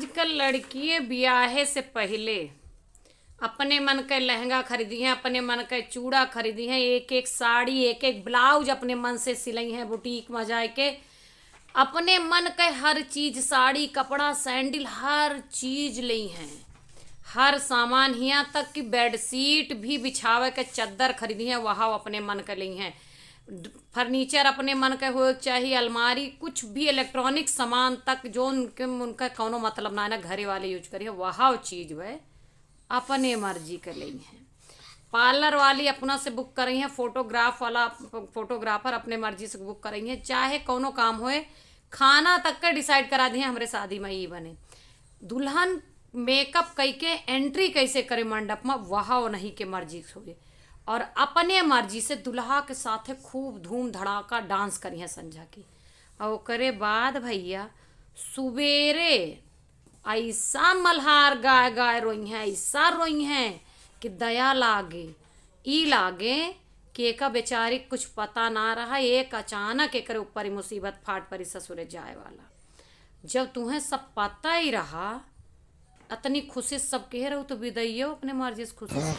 आजकल लड़कियां ब्याहे से पहले अपने मन के लहंगा खरीदी हैं, अपने मन के चूड़ा खरीदी हैं, एक एक साड़ी एक एक ब्लाउज अपने मन से सिलाई हैं बुटीक में जाके। अपने मन के हर चीज, साड़ी कपड़ा सैंडल हर चीज ली हैं, हर सामान, यहाँ तक कि बेडशीट भी बिछावे के चद्दर खरीदी हैं, वह अपने मन के ली हैं। फर्नीचर अपने मन के हो चाहिए, अलमारी, कुछ भी इलेक्ट्रॉनिक सामान तक जो उनका कोनो मतलब ना है ना घरे वाले यूज करिए, वह चीज वह अपने मर्जी के लिए हैं। पार्लर वाली अपना से बुक कर रही हैं, फोटोग्राफर अपने मर्जी से बुक कर रही हैं, चाहे कोनो काम होए, खाना तक के डिसाइड करा दिए हमरे शादी में ही बने। दुल्हन मेकअप कई के एंट्री कैसे करे मंडप में, वह नहीं के मर्जी से हुए, और अपने मर्जी से दुल्हा के साथे खूब धूम धड़ाका डांस करी है संझा की। और करे बाद भैया सुबेरे ऐसा मल्हार गाय गाय रोई हैं, ऐसा रोई हैं कि दया लागे। ई लागे कि एक बेचारी कुछ पता ना रहा, एक अचानक एक ऊपर ही मुसीबत फाट परी ससुरे जाए वाला। जब तुम्हें सब पता ही रहा, अतनी खुशी सब कह रहे हो तो विदैयो अपने मर्जी से खुशी से